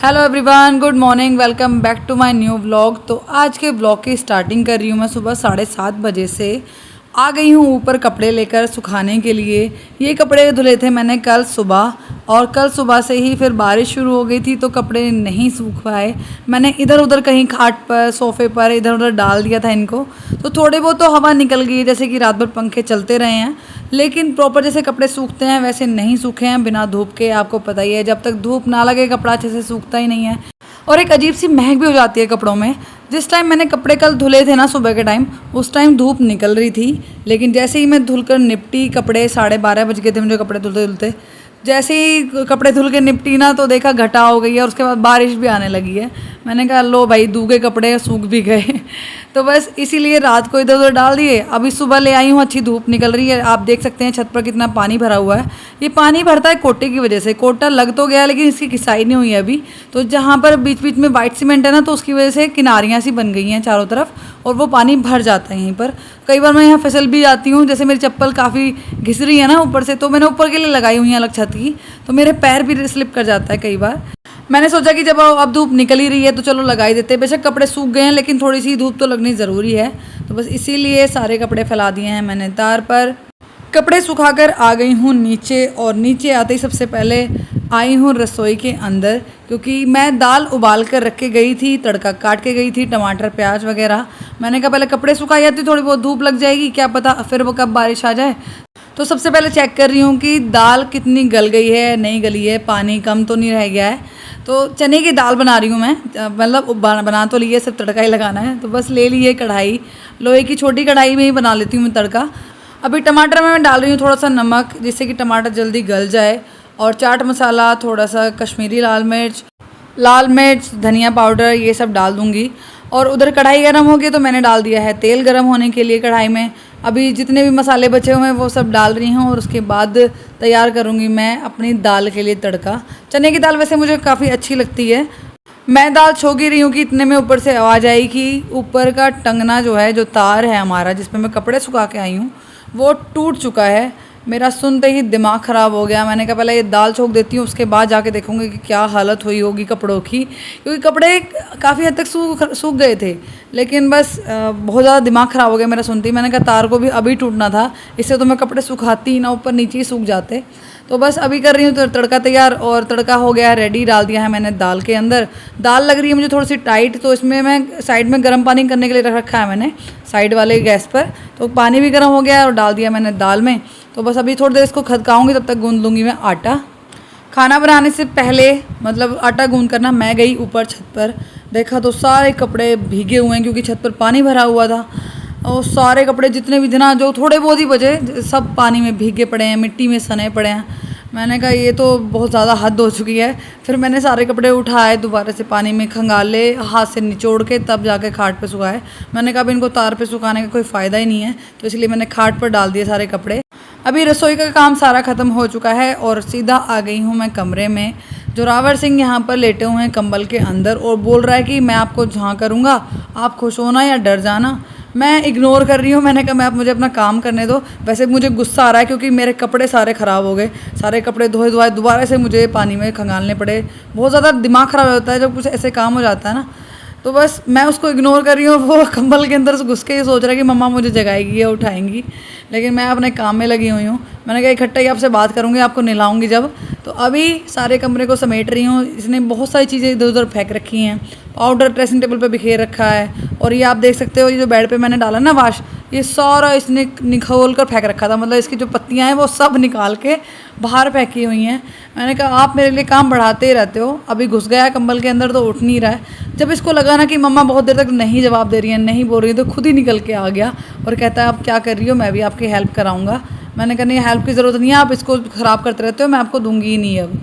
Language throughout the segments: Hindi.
Hello everyone, good morning, welcome back to my new vlog. तो आज के व्लॉग की स्टार्टिंग कर रही हूँ मैं सुबह 7:30 बजे से। आ गई हूँ ऊपर कपड़े लेकर सुखाने के लिए। ये कपड़े धुले थे मैंने कल सुबह, और कल सुबह से ही फिर बारिश शुरू हो गई थी तो कपड़े नहीं सूख पाए। मैंने इधर उधर कहीं खाट पर, सोफ़े पर इधर उधर डाल दिया था इनको, तो थोड़े बहुत तो हवा निकल गई है, जैसे कि रात भर पंखे चलते रहे हैं। लेकिन प्रॉपर जैसे कपड़े सूखते हैं वैसे नहीं सूखे हैं बिना धूप के। आपको पता ही है, जब तक धूप ना लगे कपड़ा अच्छे से सूखता ही नहीं है, और एक अजीब सी महक भी हो जाती है कपड़ों में। जिस टाइम मैंने कपड़े कल धुले थे ना सुबह के टाइम, उस टाइम धूप निकल रही थी, लेकिन जैसे ही मैं धुलकर निपटी, कपड़े 12:30 बज गए थे मुझे कपड़े धुलते धुलते। जैसे ही कपड़े धुल के निपटी ना तो देखा घटा हो गई है, और उसके बाद बारिश भी आने लगी है। मैंने कहा लो भाई, दूगे कपड़े सूख भी गए तो बस इसीलिए रात को इधर उधर डाल दिए। अभी सुबह ले आई हूँ, अच्छी धूप निकल रही है। आप देख सकते हैं छत पर कितना पानी भरा हुआ है। ये पानी भरता है कोटे की वजह से। कोटा लग तो गया लेकिन इसकी घिसाई नहीं हुई है अभी। तो जहाँ पर बीच बीच में वाइट सीमेंट है ना, तो उसकी वजह से किनारियाँ सी बन गई हैं चारों तरफ, और वो पानी भर जाता है यहीं पर। कई बार मैं यहाँ फिसल भी जाती हूँ, जैसे मेरी चप्पल काफ़ी घिस रही है ना ऊपर से, तो मैंने ऊपर के लिए लगाई हुई है अलग छत की, तो मेरे पैर भी स्लिप कर जाता है कई बार। मैंने सोचा कि जब अब धूप निकल ही रही है तो चलो लगा ही देते हैं। बेशक कपड़े सूख गए हैं लेकिन थोड़ी सी धूप तो लगनी ज़रूरी है, तो बस इसीलिए सारे कपड़े फैला दिए हैं मैंने तार पर। कपड़े सुखाकर आ गई हूँ नीचे, और नीचे आते ही सबसे पहले आई हूँ रसोई के अंदर, क्योंकि मैं दाल उबाल कर रख के गई थी, तड़का काट के गई थी, टमाटर प्याज वगैरह। मैंने कहा पहले कपड़े सुखाई जाती, थोड़ी बहुत धूप लग जाएगी, क्या पता फिर वो कब बारिश आ जाए। तो सबसे पहले चेक कर रही हूँ कि दाल कितनी गल गई है, नहीं गली है, पानी कम तो नहीं रह गया है। तो चने की दाल बना रही हूँ मैं, मतलब बना तो ली है, सिर्फ तड़का ही लगाना है। तो बस ले ली है कढ़ाई, लोहे की छोटी कढ़ाई में ही बना लेती हूँ मैं तड़का। अभी टमाटर में मैं डाल रही हूँ थोड़ा सा नमक, जिससे कि टमाटर जल्दी गल जाए, और चाट मसाला, थोड़ा सा कश्मीरी लाल मिर्च, धनिया पाउडर, ये सब डाल दूँगी। और उधर कढ़ाई गर्म हो गई तो मैंने डाल दिया है तेल गर्म होने के लिए कढ़ाई में। अभी जितने भी मसाले बचे हुए हैं वो सब डाल रही हूँ, और उसके बाद तैयार करूँगी मैं अपनी दाल के लिए तड़का। चने की दाल वैसे मुझे काफ़ी अच्छी लगती है। मैं दाल छोक ही रही हूँ कि इतने में ऊपर से आवाज़ आई कि ऊपर का टंगना जो है, जो तार है हमारा जिस पर मैं कपड़े सुखा के आई हूँ, वो टूट चुका है। मेरा सुनते ही दिमाग ख़राब हो गया। मैंने कहा पहले ये दाल छोक देती हूँ, उसके बाद जाके देखूँगी कि क्या हालत हुई होगी कपड़ों की, क्योंकि कपड़े काफ़ी हद तक सूख गए थे। लेकिन बस बहुत ज़्यादा दिमाग ख़राब हो गया मेरा सुनते ही। मैंने कहा तार को भी अभी टूटना था, इससे तो मैं कपड़े सुखाती ही ना, ऊपर नीचे ही सूख जाते। तो बस अभी कर रही हूँ तो तड़का तैयार, और तड़का हो गया है रेडी, डाल दिया है मैंने दाल के अंदर। दाल लग रही है मुझे थोड़ी सी टाइट, तो इसमें मैं साइड में गर्म पानी करने के लिए रख रखा है मैंने साइड वाले गैस पर। तो पानी भी गर्म हो गया है और डाल दिया मैंने दाल में। तो बस अभी थोड़ी देर इसको खदकाऊंगी, तब तक गूंद लूँगी मैं आटा। खाना बनाने से पहले, मतलब आटा गूंद करना, मैं गई ऊपर छत पर, देखा तो सारे कपड़े भीगे हुए हैं, क्योंकि छत पर पानी भरा हुआ था। और सारे कपड़े जितने भी थे ना, जो थोड़े बहुत ही बचे, सब पानी में भीगे पड़े हैं, मिट्टी में सने पड़े हैं। मैंने कहा ये तो बहुत ज़्यादा हद हो चुकी है। फिर मैंने सारे कपड़े उठाए, दोबारा से पानी में खंगाले, हाथ से निचोड़ के, तब जाके खाट पे सुखाए। मैंने कहा अब इनको तार पे सुखाने का कोई फ़ायदा ही नहीं है, तो इसलिए मैंने खाट पर डाल दिए सारे कपड़े। अभी रसोई का काम सारा ख़त्म हो चुका है, और सीधा आ गई हूँ मैं कमरे में। जोरावर सिंह यहाँ पर लेटे हुए हैं कंबल के अंदर, और बोल रहा है कि मैं आपको जहाँ करूँगा आप खुश होना या डर जाना। मैं इग्नोर कर रही हूँ। मैंने कहा मैं आप मुझे अपना काम करने दो। वैसे मुझे गुस्सा आ रहा है क्योंकि मेरे कपड़े सारे ख़राब हो गए, सारे कपड़े धोए धोए दोबारा से मुझे पानी में खंगालने पड़े। बहुत ज़्यादा दिमाग ख़राब होता है जब कुछ ऐसे काम हो जाता है ना। तो बस मैं उसको इग्नोर कर रही हूँ, वो कंबल के अंदर से घुस के ये सोच रहा है कि मम्मा मुझे जगाएगी या उठाएंगी, लेकिन मैं अपने काम में लगी हुई हूँ। मैंने कहा इकट्ठा ही आपसे बात करूँगी, आपको नहलाऊंगी जब। तो अभी सारे कमरे को समेट रही हूँ। इसने बहुत सारी चीज़ें इधर उधर फेंक रखी हैं, पाउडर ड्रेसिंग टेबल पे बिखेर रखा है, और ये आप देख सकते हो, ये जो बेड पे मैंने डाला ना वाश, ये सारा इसने निखोल कर फेंक रखा था। मतलब इसकी जो पत्तियाँ हैं वो सब निकाल के बाहर फेंकी हुई हैं। मैंने कहा आप मेरे लिए काम बढ़ाते ही रहते हो। अभी घुस गया है कंबल के अंदर तो उठ नहीं रहा है। जब इसको लगा ना कि मम्मा बहुत देर तक नहीं जवाब दे रही है, नहीं बोल रही है, तो खुद ही निकल के आ गया और कहता है आप क्या कर रही हो, मैं भी आपकी हेल्प कराऊंगा। मैंने कहा नहीं, हेल्प की ज़रूरत नहीं है, आप इसको ख़राब करते रहते हो, मैं आपको दूंगी ही नहीं अब।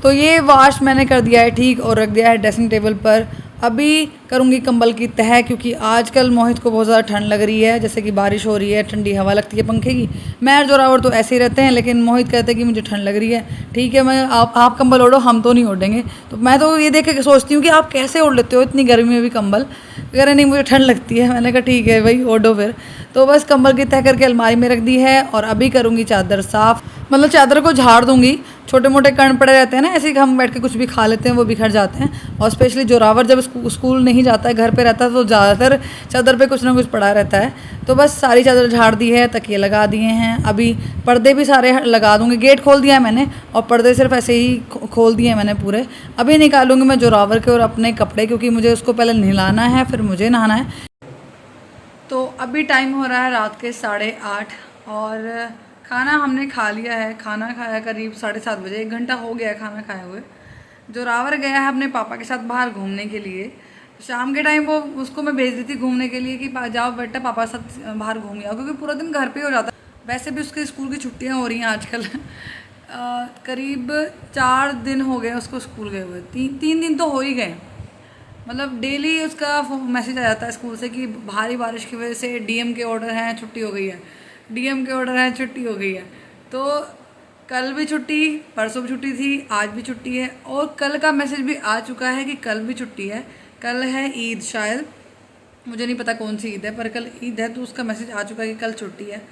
तो ये वाश मैंने कर दिया है ठीक, और रख दिया है ड्रेसिंग टेबल पर। अभी करूँगी कंबल की तह, क्योंकि आजकल मोहित को बहुत ज़्यादा ठंड लग रही है, जैसे कि बारिश हो रही है, ठंडी हवा लगती है पंखे की। मैं और जोरावर तो ऐसे ही रहते हैं, लेकिन मोहित कहते हैं कि मुझे ठंड लग रही है। ठीक है, मैं आप कंबल ओढ़ो, हम तो नहीं ओढ़ेंगे। तो मैं तो ये देख के सोचती हूँ कि आप कैसे ओढ़ लेते हो इतनी गर्मी में भी कंबल। कह रहे नहीं मुझे ठंड लगती है। मैंने कहा ठीक है भाई ओढ़ो फिर। तो बस कंबल की तह करके अलमारी में रख दी है, और अभी करूँगी चादर साफ़, मतलब चादर को झाड़ दूंगी। छोटे मोटे कण पड़े रहते हैं ना, ऐसे ही हम बैठ के कुछ भी खा लेते हैं, वो बिखर जाते हैं। और स्पेशली जोरावर जब स्कूल नहीं जाता है, घर पे रहता है, तो ज़्यादातर चादर पे कुछ ना कुछ पड़ा रहता है। तो बस सारी चादर झाड़ दी है, तकिए लगा दिए हैं। अभी पर्दे भी सारे लगा दूंगी। गेट खोल दिया है मैंने, और पर्दे सिर्फ ऐसे ही खोल दिए हैं मैंने पूरे। अभी निकालूंगी मैं जोरावर के और अपने कपड़े, क्योंकि मुझे उसको पहले नहलाना है, फिर मुझे नहाना है। तो अभी टाइम हो रहा है रात के 8:30, और खाना हमने खा लिया है। खाना खाया करीब 7:30 बजे, 1 घंटा हो गया है खाना खाए हुए। जोरावर गया है अपने पापा के साथ बाहर घूमने के लिए। शाम के टाइम वो उसको मैं भेज दी थी घूमने के लिए कि जाओ बेटा पापा के साथ बाहर घूम आओ, क्योंकि पूरा दिन घर पे हो जाता है। वैसे भी उसके स्कूल की छुट्टियां हो रही हैं आजकल। करीब 4 दिन हो गए उसको स्कूल गए हुए, 3 दिन तो हो ही गए। मतलब डेली उसका मैसेज आ जाता है स्कूल से कि भारी बारिश की वजह से डीएम के ऑर्डर हैं, छुट्टी हो गई है, डीएम के ऑर्डर हैं, छुट्टी हो गई है। तो कल भी छुट्टी, परसों भी छुट्टी थी, आज भी छुट्टी है, और कल का मैसेज भी आ चुका है कि कल भी छुट्टी है। कल है ईद, शायद मुझे नहीं पता कौन सी ईद है, पर कल ईद है, तो उसका मैसेज आ चुका है कि कल छुट्टी है।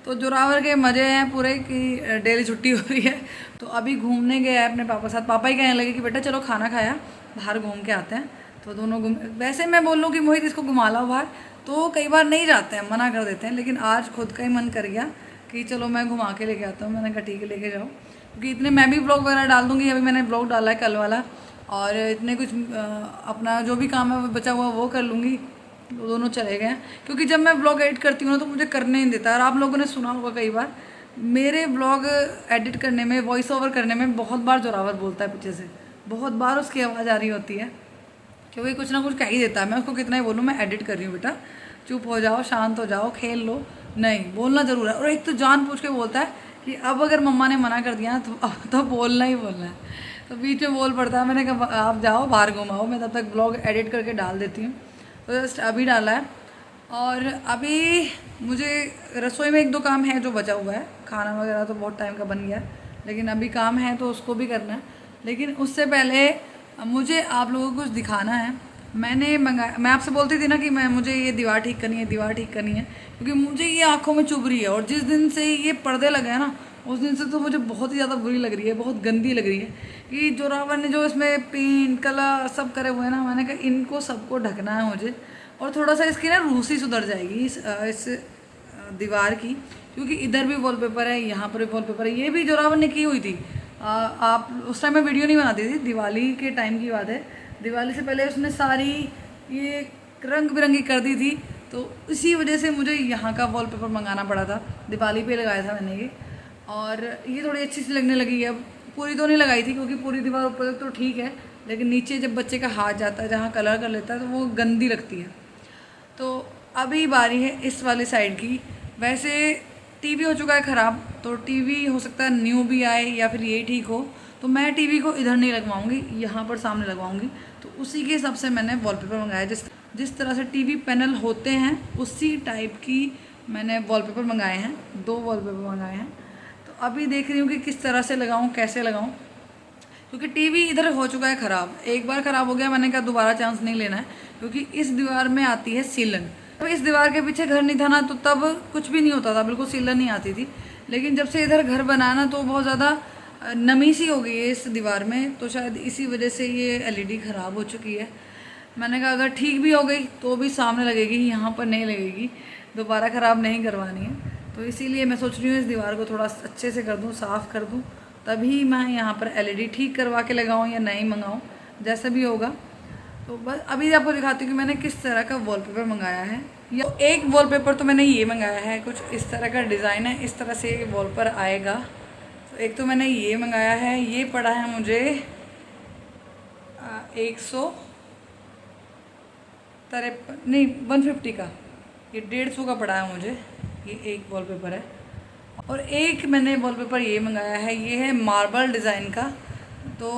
तो जोरावर के मज़े हैं पूरे कि डेली छुट्टी हो रही है। तो अभी घूमने गया है अपने पापा के साथ। पापा ही कहने लगे कि बेटा चलो खाना खाया, बाहर घूम के आते हैं। तो दोनों घूम, वैसे मैं बोल लूँ कि मोहित इसको घुमा लाओ बाहर, तो कई बार नहीं जाते हैं, मना कर देते हैं। लेकिन आज खुद का ही मन कर गया कि चलो मैं घुमा के लेके आता हूँ। मैंने कहा ठीक है लेके जाओ, क्योंकि इतने मैं भी ब्लॉग वगैरह डाल दूँगी। अभी मैंने ब्लॉग डाला है कल वाला, और इतने कुछ अपना जो भी काम है वो बचा हुआ वो कर लूँगी। वो दोनों चले गए हैं, क्योंकि जब मैं ब्लॉग एडिट करती हूँ ना तो मुझे करने नहीं देता। और आप लोगों ने सुना होगा कई बार मेरे ब्लॉग एडिट करने में, वॉइस ओवर करने में बहुत बार जोरावर बोलता है पीछे से, बहुत बार उसकी आवाज़ आ रही होती है, क्योंकि कुछ ना कुछ कह ही देता है। मैं उसको कितना ही बोलूँ मैं एडिट कर रही हूँ बेटा, चुप हो जाओ, शांत हो जाओ, खेल लो, नहीं बोलना ज़रूर है। और एक तो जान पूछ के बोलता है कि अब अगर मम्मा ने मना कर दिया ना तो अब तो बोलना ही बोलना है। तो बीच में बोल पड़ता है। मैंने कहा आप जाओ बाहर घुमाओ, मैं तब तक ब्लॉग एडिट करके डाल देती हूँ। तो जस्ट अभी डाला है, और अभी मुझे रसोई में 1-2 काम है जो बचा हुआ है। खाना वगैरह तो बहुत टाइम का बन गया है, लेकिन अभी काम है तो उसको भी करना है। लेकिन उससे पहले मुझे आप लोगों को कुछ दिखाना है। मैंने मंगाया, मैं आपसे बोलती थी ना कि मुझे ये दीवार ठीक करनी है, दीवार ठीक करनी है, क्योंकि मुझे ये आंखों में चुभ रही है। और जिस दिन से ये पर्दे लगे हैं ना, उस दिन से तो मुझे बहुत ही ज़्यादा बुरी लग रही है, बहुत गंदी लग रही है। कि जोरावर ने जो इसमें पेंट कलर सब करे हुए हैं ना, मैंने कहा इनको सबको ढकना है मुझे। और थोड़ा सा इसकी ना रूसी सुधर जाएगी इस दीवार की, क्योंकि इधर भी वॉलपेपर है, यहाँ पर भी वॉलपेपर है। ये भी जोरावर ने की हुई थी। आप उस टाइम मैं वीडियो नहीं बनाती थी, दिवाली के टाइम की बात है। दिवाली से पहले उसने सारी ये रंग बिरंगी कर दी थी, तो इसी वजह से मुझे यहाँ का वॉलपेपर मंगाना पड़ा था। दिवाली पे लगाया था मैंने ये, और ये थोड़ी अच्छी सी लगने लगी है। अब पूरी तो नहीं लगाई थी, क्योंकि पूरी दीवार ऊपर तक तो ठीक है, लेकिन नीचे जब बच्चे का हाथ जाता है जहाँ कलर कर लेता है तो वो गंदी लगती है। तो अभी बारी है इस वाली साइड की। वैसे टीवी हो चुका है ख़राब, तो टीवी हो सकता है न्यू भी आए या फिर ये ठीक हो। तो मैं टीवी को इधर नहीं लगवाऊंगी, यहाँ पर सामने लगवाऊंगी। तो उसी के हिसाब से मैंने वॉलपेपर मंगाया। जिस तरह से टीवी पैनल होते हैं उसी टाइप की मैंने वॉलपेपर मंगाए हैं, 2 वॉलपेपर मंगाए हैं। तो अभी देख रही हूँ कि किस तरह से लगाऊँ, कैसे लगाऊँ, क्योंकि टीवी इधर हो चुका है ख़राब। एक बार ख़राब हो गया, मैंने कहा दोबारा चांस नहीं लेना है, क्योंकि इस दीवार में आती है सीलन। तो इस दीवार के पीछे घर नहीं था ना, तो तब कुछ भी नहीं होता था, बिल्कुल सीलन नहीं आती थी। लेकिन जब से इधर घर बनाया ना, तो बहुत ज़्यादा नमी सी हो गई है इस दीवार में, तो शायद इसी वजह से ये एलईडी ख़राब हो चुकी है। मैंने कहा अगर ठीक भी हो गई तो भी सामने लगेगी, यहाँ पर नहीं लगेगी, दोबारा ख़राब नहीं करवानी है। तो इसीलिए मैं सोच रही हूँ इस दीवार को थोड़ा अच्छे से कर दूँ, साफ़ कर दूँ, तभी मैं यहाँ पर एलईडी ठीक करवा के लगाऊँ या नहीं मंगाऊँ, जैसा भी होगा। तो बस अभी आपको दिखाती हूँ कि मैंने किस तरह का वॉलपेपर मंगाया है। या एक वॉलपेपर तो मैंने ये मंगाया है, कुछ इस तरह का डिज़ाइन है, इस तरह से वॉलपेपर आएगा। तो एक तो मैंने ये मंगाया है, ये पड़ा है मुझे 153 नहीं 150 का, ये 150 का पड़ा है मुझे। ये एक वॉलपेपर है, और एक मैंने वॉलपेपर ये मंगाया है, ये है मार्बल डिज़ाइन का। तो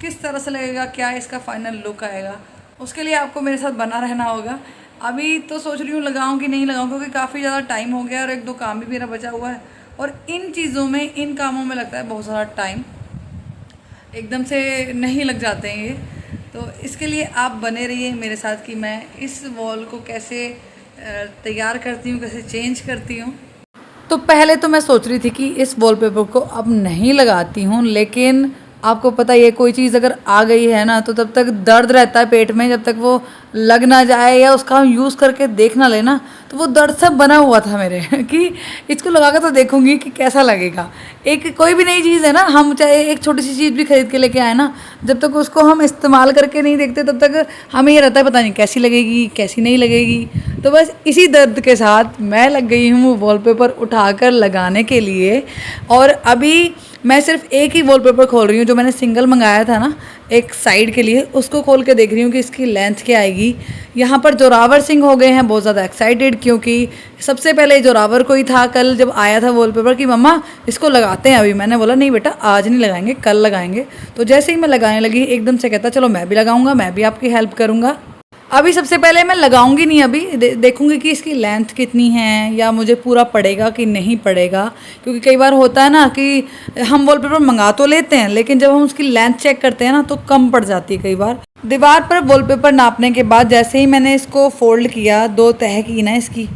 किस तरह से लगेगा, क्या इसका फाइनल लुक आएगा, उसके लिए आपको मेरे साथ बना रहना होगा। अभी तो सोच रही हूँ लगाऊँ कि नहीं लगाऊँ, क्योंकि काफ़ी ज़्यादा टाइम हो गया और एक दो काम भी मेरा बचा हुआ है, और इन चीज़ों में, इन कामों में लगता है बहुत सारा टाइम, एकदम से नहीं लग जाते हैं ये। तो इसके लिए आप बने रहिए मेरे साथ कि मैं इस वॉल को कैसे तैयार करती हूँ, कैसे चेंज करती हूँ। तो पहले तो मैं सोच रही थी कि इस वॉलपेपर को अब नहीं लगाती हूँ, लेकिन आपको पता ही है कोई चीज़ अगर आ गई है ना तो तब तक दर्द रहता है पेट में, जब तक वो लग ना जाए या उसका हम यूज़ करके देख ना लेना, तो वो दर्द सब बना हुआ था मेरे कि इसको लगा कर तो देखूंगी कि कैसा लगेगा। एक कोई भी नई चीज़ है ना, हम चाहे एक छोटी सी चीज़ भी खरीद के लेके आए ना, जब तक उसको हम इस्तेमाल करके नहीं देखते तब तक हमें ये रहता है पता नहीं कैसी लगेगी कैसी नहीं लगेगी। तो बस इसी दर्द के साथ मैं लग गई हूँ वॉलपेपर उठाकर लगाने के लिए। और अभी मैं सिर्फ एक ही वॉलपेपर खोल रही हूँ, जो मैंने सिंगल मंगाया था ना एक साइड के लिए, उसको खोल के देख रही हूँ कि इसकी लेंथ क्या आएगी। यहाँ पर जोरावर सिंह हो गए हैं बहुत ज़्यादा एक्साइटेड, क्योंकि सबसे पहले जोरावर को ही था कल जब आया था वॉलपेपर कि मम्मा इसको लगाते हैं अभी। मैंने बोला नहीं बेटा आज नहीं लगाएंगे, कल लगाएंगे। तो जैसे ही मैं लगाने लगी एकदम से कहता चलो मैं भी लगाऊंगा, मैं भी आपकी हेल्प करूँगा। अभी सबसे पहले मैं लगाऊंगी नहीं, अभी देखूंगी कि इसकी लेंथ कितनी है या मुझे पूरा पड़ेगा कि नहीं पड़ेगा। क्योंकि कई बार होता है ना कि हम वॉलपेपर मंगा तो लेते हैं, लेकिन जब हम उसकी लेंथ चेक करते हैं ना तो कम पड़ जाती है कई बार। दीवार पर वॉलपेपर नापने के बाद जैसे ही मैंने इसको फोल्ड किया, 2 तह की ना इसकी,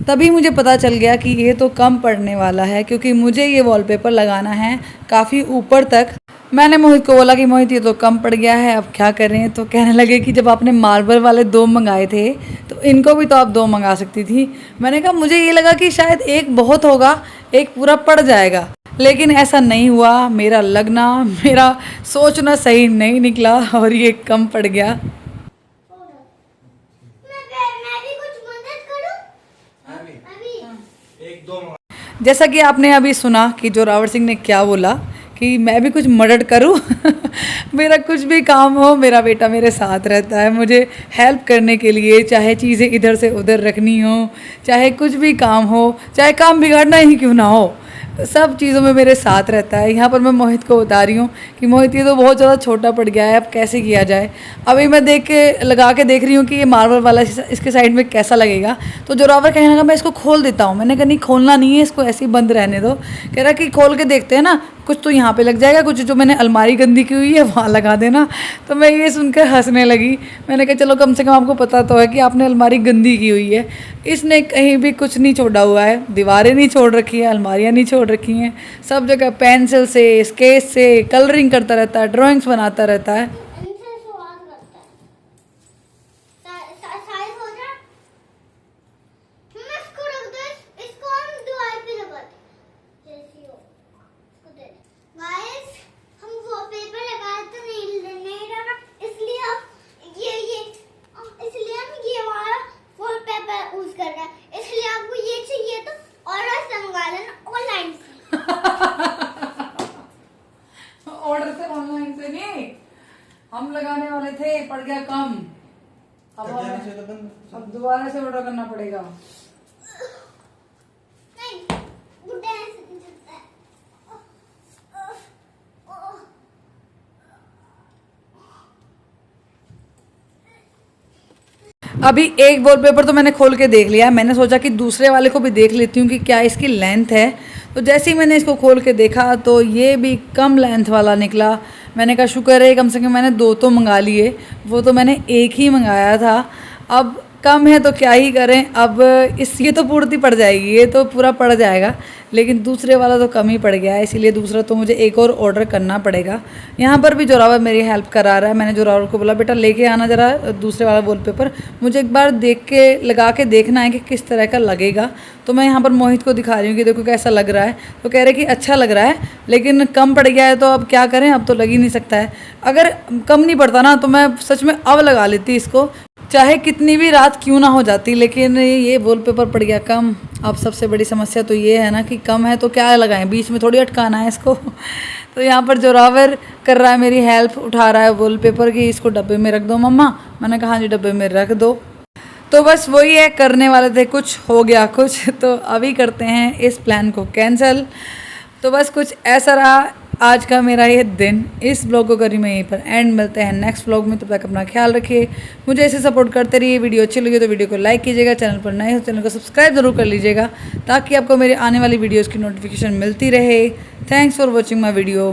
तभी मुझे पता चल गया कि ये तो कम पड़ने वाला है, क्योंकि मुझे ये वॉलपेपर लगाना है काफ़ी ऊपर तक। मैंने मोहित को बोला कि मोहित ये तो कम पड़ गया है, अब क्या करें। तो कहने लगे कि जब आपने मार्बल वाले 2 मंगाए थे तो इनको भी तो आप 2 मंगा सकती थी। मैंने कहा मुझे ये लगा कि शायद एक बहुत होगा, एक पूरा पड़ जाएगा, लेकिन ऐसा नहीं हुआ। मेरा लगना, मेरा सोचना सही नहीं निकला और ये कम पड़ गया। मैं भी कुछ मदद करूं? एक दो जैसा कि आपने अभी सुना कि जोरावर सिंह ने क्या बोला कि मैं भी कुछ मदद करूं मेरा कुछ भी काम हो मेरा बेटा मेरे साथ रहता है मुझे हेल्प करने के लिए, चाहे चीज़ें इधर से उधर रखनी हो, चाहे कुछ भी काम हो, चाहे काम बिगाड़ना ही क्यों ना हो, सब चीज़ों में मेरे साथ रहता है। यहाँ पर मैं मोहित को बता रही हूँ कि मोहित ये तो बहुत ज़्यादा छोटा पड़ गया है, अब कैसे किया जाए। अभी मैं लगा के देख रही हूँ कि ये मार्बल वाला इसके साइड में कैसा लगेगा। तो जोरावर कहने लगा मैं इसको खोल देता हूँ। मैंने कहा नहीं खोलना नहीं है, इसको ऐसे ही बंद रहने दो। कह रहा कि खोल के देखते हैं ना, कुछ तो यहाँ पे लग जाएगा, कुछ जो मैंने अलमारी गंदी की हुई है वहाँ लगा देना। तो मैं ये सुनकर हंसने लगी। मैंने कहा चलो कम से कम आपको पता तो है कि आपने अलमारी गंदी की हुई है। इसने कहीं भी कुछ नहीं छोड़ा हुआ है, दीवारें नहीं छोड़ रखी है, अलमारियाँ नहीं छोड़ रखी हैं, सब जगह पेंसिल से स्केच से कलरिंग करता रहता है, ड्राइंग्स बनाता रहता है। इनसे स्वाद करता है। साइज हो जा। मैं इसको रख दो, इसको हम दीवार पे लगा दे जैसी हो। इसको दे दे। गाइस हम वो पेपर लगाए तो नहीं रहा, इसलिए अब इसलिए हम ये वाला वॉलपेपर यूज कर रहे हैं। इसलिए आपको ये चाहिए तो ऑर्डर से मंगा लेना, ऑनलाइन से। ऑर्डर से, ऑनलाइन से नहीं, हम लगाने वाले थे, पड़ गया कम। अब दोबारा से ऑर्डर करना पड़ेगा। नहीं, गुड्डे ऐसे नहीं चलता है। अभी एक वॉलपेपर तो मैंने खोल के देख लिया, मैंने सोचा कि दूसरे वाले को भी देख लेती हूँ कि क्या इसकी लेंथ है। तो जैसे ही मैंने इसको खोल के देखा तो ये भी कम लेंथ वाला निकला। मैंने कहा शुक्र है कम से कम मैंने 2 तो मंगा लिए, वो तो मैंने एक ही मंगाया था। अब कम है तो क्या ही करें, अब ये तो पूर्ति पड़ जाएगी, ये तो पूरा पड़ जाएगा, लेकिन दूसरे वाला तो कम ही पड़ गया है, इसीलिए दूसरा तो मुझे एक और ऑर्डर करना पड़ेगा। यहाँ पर भी जोरावर मेरी हेल्प करा रहा है। मैंने जोरावर को बोला बेटा लेके आना ज़रा दूसरे वाला वॉलपेपर, मुझे एक बार देख के लगा के देखना है कि किस तरह का लगेगा। तो मैं यहाँ पर मोहित को दिखा रही हूँ कि देखो कैसा लग रहा है। तो कह रहे कि अच्छा लग रहा है, लेकिन कम पड़ गया है तो अब क्या करें, अब तो लग ही नहीं सकता है। अगर कम नहीं पड़ता ना तो मैं सच में अब लगा लेती इसको, चाहे कितनी भी रात क्यों ना हो जाती, लेकिन ये वॉलपेपर पड़ गया कम। अब सबसे बड़ी समस्या तो ये है ना कि कम है तो क्या लगाएं, बीच में थोड़ी अटकाना है इसको। तो यहाँ पर जोरावर कर रहा है मेरी हेल्प, उठा रहा है वॉलपेपर की, इसको डब्बे में रख दो मम्मा। मैंने कहा हाँ जी डब्बे में रख दो। तो बस वही है, करने वाले थे कुछ, हो गया कुछ। तो अभी करते हैं इस प्लान को कैंसिल। तो बस कुछ ऐसा रहा, आज का मेरा ये दिन, इस ब्लॉग को करी मैं यहीं पर एंड। मिलते हैं नेक्स्ट ब्लॉग में, तब तक अपना ख्याल रखिए, मुझे ऐसे सपोर्ट करते रहिए। वीडियो अच्छी लगी तो वीडियो को लाइक कीजिएगा, चैनल पर नए हो चैनल को सब्सक्राइब जरूर कर लीजिएगा ताकि आपको मेरे आने वाली वीडियोज़ की नोटिफिकेशन मिलती रहे। Thanks for watching my video.